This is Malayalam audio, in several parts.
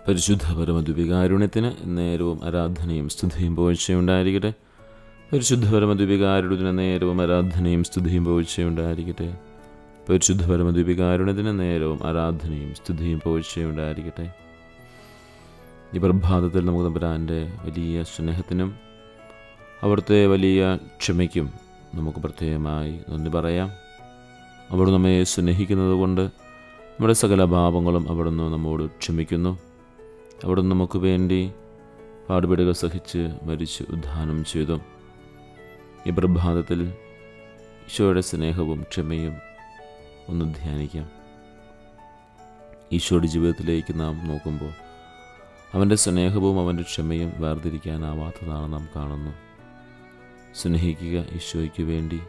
പരിശുദ്ധ പരമദ്വീപികാരുണ്യത്തിന് നേരവും ആരാധനയും സ്തുതിയും പുകഴ്ചയുണ്ടായിരിക്കട്ടെ. പരിശുദ്ധ പരമദ്വീപികാരുണ്യത്തിന് നേരവും ആരാധനയും സ്തുതിയും പുകഴ്ചയുണ്ടായിരിക്കട്ടെ. പരിശുദ്ധ പരമദ്വീപികാരുണ്യത്തിന് നേരവും ആരാധനയും സ്തുതിയും പുകഴ്ചയുണ്ടായിരിക്കട്ടെ. ഈ പ്രഭാതത്തിൽ നമുക്ക് തമ്പുരാൻ്റെ വലിയ സ്നേഹത്തിനും അവിടുത്തെ വലിയ ക്ഷമയ്ക്കും നമുക്ക് പ്രത്യേകമായി നന്ദി പറയാം. അവിടെ നമ്മെ സ്നേഹിക്കുന്നത് കൊണ്ട് നമ്മുടെ സകല പാപങ്ങളും അവിടുന്ന് നമ്മോട് ക്ഷമിക്കുന്നു. അവിടുന്ന് നമുക്ക് വേണ്ടി പാടുപെടുക സഹിച്ച് മരിച്ച് ഉദ്ധാനം ചെയ്തു. ഈ പ്രഭാതത്തിൽ ഈശോയുടെ സ്നേഹവും ക്ഷമയും ഒന്ന് ധ്യാനിക്കാം. ഈശോയുടെ ജീവിതത്തിലേക്ക് നാം നോക്കുമ്പോൾ അവൻ്റെ സ്നേഹവും അവൻ്റെ ക്ഷമയും വേർതിരിക്കാനാവാത്തതാണ് നാം കാണുന്നു. സ്നേഹിക്കുക, ഈശോയ്ക്ക് വേണ്ടി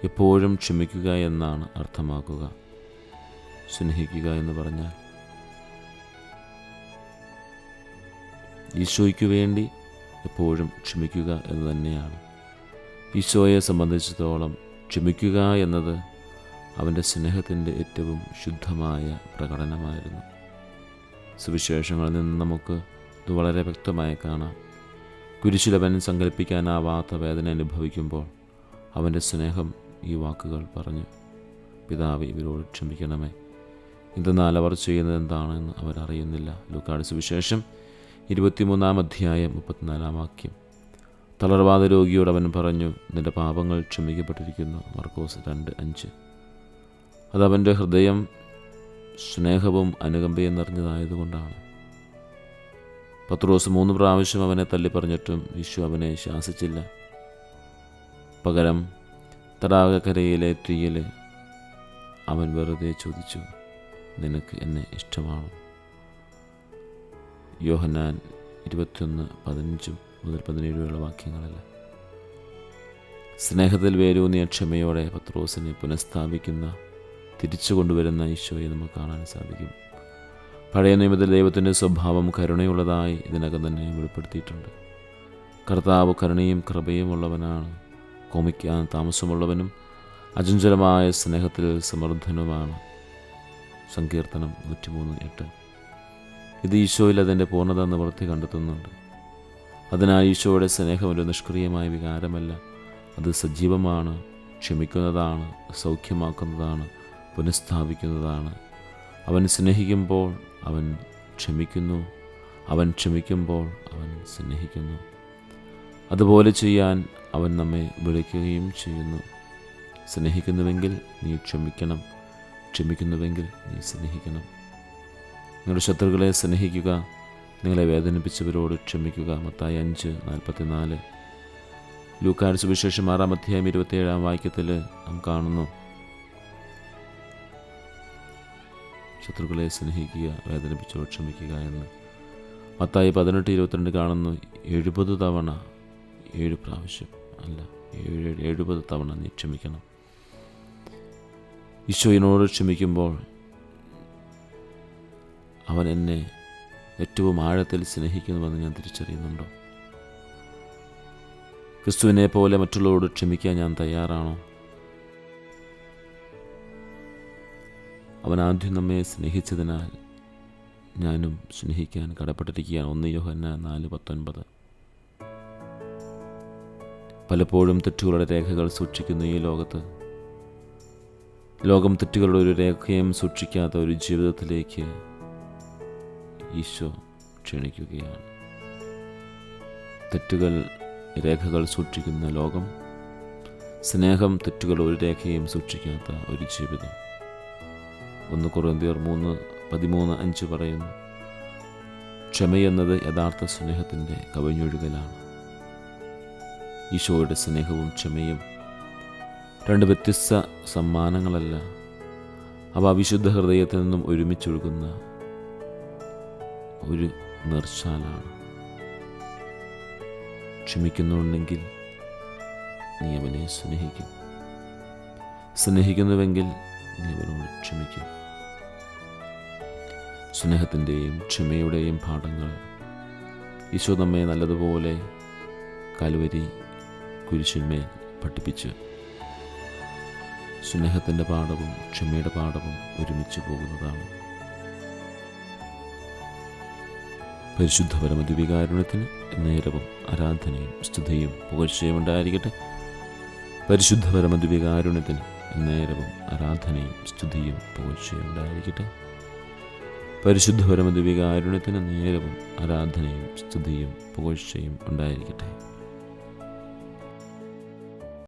എപ്പോഴും ക്ഷമിക്കുക എന്നാണ് അർത്ഥമാക്കുക. സ്നേഹിക്കുക എന്ന് പറഞ്ഞാൽ ഈശോയ്ക്ക് വേണ്ടി എപ്പോഴും ക്ഷമിക്കുക എന്ന് തന്നെയാണ്. ഈശോയെ സംബന്ധിച്ചിടത്തോളം ക്ഷമിക്കുക എന്നത് അവൻ്റെ സ്നേഹത്തിൻ്റെ ഏറ്റവും ശുദ്ധമായ പ്രകടനമായിരുന്നു. സുവിശേഷങ്ങളിൽ നിന്ന് നമുക്ക് ഇത് വളരെ വ്യക്തമായി കാണാം. കുരിശിലവൻ സങ്കല്പിക്കാനാവാത്ത വേദന അനുഭവിക്കുമ്പോൾ അവൻ്റെ സ്നേഹം ഈ വാക്കുകൾ പറഞ്ഞു: പിതാവേ, ഇവരോട് ക്ഷമിക്കണമേ, എന്തെന്നാൽ അവർ ചെയ്യുന്നത് എന്താണെന്ന് അവരറിയുന്നില്ല. ലൂക്കായുടെ സുവിശേഷം 23-ാം അധ്യായം 34-ാം വാക്യം. തളർവാദ രോഗിയോട് അവൻ പറഞ്ഞു, നിന്റെ പാപങ്ങൾ ക്ഷമിക്കപ്പെട്ടിരിക്കുന്നു. മർക്കോസ് 2:5. അതവൻ്റെ ഹൃദയം സ്നേഹവും അനുകമ്പയും നിറഞ്ഞതായതുകൊണ്ടാണ്. പത്രോസ് 3 പ്രാവശ്യം അവനെ തള്ളിപ്പറഞ്ഞിട്ടും ഈശോ അവനെ ശാസിച്ചില്ല. പകരം തടാകക്കരയിലെ തീയിൽ അവൻ വെറുതെ ചോദിച്ചു, നിനക്ക് എന്നെ ഇഷ്ടമാണോ? യോഹന്നാൻ 21:15-17 വാക്യങ്ങളല്ല. സ്നേഹത്തിൽ വേരൂന്നിയ ക്ഷമയോടെ പത്രോസിനെ പുനഃസ്ഥാപിക്കുന്ന, തിരിച്ചു കൊണ്ടുവരുന്ന ഈശോയെ നമുക്ക് കാണാൻ സാധിക്കും. പഴയ നിയമത്തിൽ ദൈവത്തിൻ്റെ സ്വഭാവം കരുണയുള്ളതായി ഇതിനകം തന്നെ വെളിപ്പെടുത്തിയിട്ടുണ്ട്. കർത്താവ് കരുണയും കൃപയും ഉള്ളവനാണ്, കോപിക്കാൻ താമസമുള്ളവനും അചഞ്ചലമായ സ്നേഹത്തിൽ സമർത്ഥനുമാണ്. സങ്കീർത്തനം 103:8. ഇത് ഈശോയിൽ അതിൻ്റെ പൂർണ്ണത നിവൃത്തി കണ്ടെത്തുന്നുണ്ട്. അതിനാൽ ഈശോയുടെ സ്നേഹം ഒരു നിഷ്ക്രിയമായ വികാരമല്ല, അത് സജീവമാണ്, ക്ഷമിക്കുന്നതാണ്, സൗഖ്യമാക്കുന്നതാണ്, പുനഃസ്ഥാപിക്കുന്നതാണ്. അവൻ സ്നേഹിക്കുമ്പോൾ അവൻ ക്ഷമിക്കുന്നു, അവൻ ക്ഷമിക്കുമ്പോൾ അവൻ സ്നേഹിക്കുന്നു. അതുപോലെ ചെയ്യാൻ അവൻ നമ്മെ വിളിക്കുകയും ചെയ്യുന്നു. സ്നേഹിക്കുന്നുവെങ്കിൽ നീ ക്ഷമിക്കണം, ക്ഷമിക്കുന്നുവെങ്കിൽ നീ സ്നേഹിക്കണം. നിങ്ങളുടെ ശത്രുക്കളെ സ്നേഹിക്കുക, നിങ്ങളെ വേദനിപ്പിച്ചവരോട് ക്ഷമിക്കുക. മത്തായി 5:44. ലൂക്കായുടെ സുവിശേഷം 6-ാം അധ്യായം 27-ാം വാക്യത്തിൽ നാം കാണുന്നു, ശത്രുക്കളെ സ്നേഹിക്കുക, വേദനിപ്പിച്ചവരോട് ക്ഷമിക്കുക എന്ന്. മത്തായി 18:22 കാണുന്നു, 70 തവണ, 7 പ്രാവശ്യം അല്ല, 70 തവണ നീ ക്ഷമിക്കണം. ഈശോയിനോട് ക്ഷമിക്കുമ്പോൾ അവൻ എന്നെ ഏറ്റവും ആഴത്തിൽ സ്നേഹിക്കുന്നുവെന്ന് ഞാൻ തിരിച്ചറിയുന്നുണ്ടോ? ക്രിസ്തുവിനെ പോലെ മറ്റുള്ളവരോട് ക്ഷമിക്കാൻ ഞാൻ തയ്യാറാണോ? അവൻ ആദ്യം നമ്മെ സ്നേഹിച്ചതിനാൽ ഞാനും സ്നേഹിക്കാൻ കടപ്പെട്ടിരിക്കുകയാണ്. 1 യോഹന്നാൻ 4:19. പലപ്പോഴും തെറ്റുകളുടെ രേഖകൾ സൂക്ഷിക്കുന്ന ഈ ലോകം തെറ്റുകളുടെ ഒരു രേഖയും സൂക്ഷിക്കാത്ത ഒരു ജീവിതത്തിലേക്ക് ഈശോ ക്ഷണിക്കുകയാണ്. രേഖകൾ സൂക്ഷിക്കുന്ന ലോകം, സ്നേഹം തെറ്റുകൾ ഒരു രേഖയും സൂക്ഷിക്കാത്ത ഒരു ജീവിതം. 1 കൊറിന്ത്യർ 3:13-5 പറയുന്നു, ക്ഷമയെന്നത് യഥാർത്ഥ സ്നേഹത്തിൻ്റെ കവിഞ്ഞൊഴുകലാണ്. ഈശോയുടെ സ്നേഹവും ക്ഷമയും 2 വ്യത്യസ്ത സമ്മാനങ്ങളല്ല, അവ വിശുദ്ധ ഹൃദയത്തിൽ നിന്നും ഒരുമിച്ചൊഴുകുന്ന ഒരു നിർച്ചാലാണ്. ക്ഷമിക്കുന്നുണ്ടെങ്കിൽ നീ അവനെ സ്നേഹിക്കും, സ്നേഹിക്കുന്നുവെങ്കിൽ നീ അവനോട് ക്ഷമിക്കും. സ്നേഹത്തിൻ്റെയും ക്ഷമയുടെയും പാഠങ്ങൾ ഈശോ നമ്മെ നല്ലതുപോലെ കാൽവരി കുരിശിന്മേൽ പഠിപ്പിച്ച് സ്നേഹത്തിൻ്റെ പാഠവും ക്ഷമയുടെ പാഠവും ഒരുമിച്ച് പോകുന്നതാണ്. പരിശുദ്ധ പരമദിവ്യകാരുണ്യത്തിന് നേരവും ആരാധനയും സ്തുതിയും പുകഴ്ചയും ഉണ്ടായിരിക്കട്ടെ. പരിശുദ്ധ പരമദിവ്യകാരുണ്യത്തിന് നേരവും ആരാധനയും സ്തുതിയും പുകഴ്ചയും ഉണ്ടായിരിക്കട്ടെ. പരിശുദ്ധ പരമദിവ്യകാരുണ്യത്തിന് നേരവും ആരാധനയും സ്തുതിയും പുകഴ്ചയും ഉണ്ടായിരിക്കട്ടെ.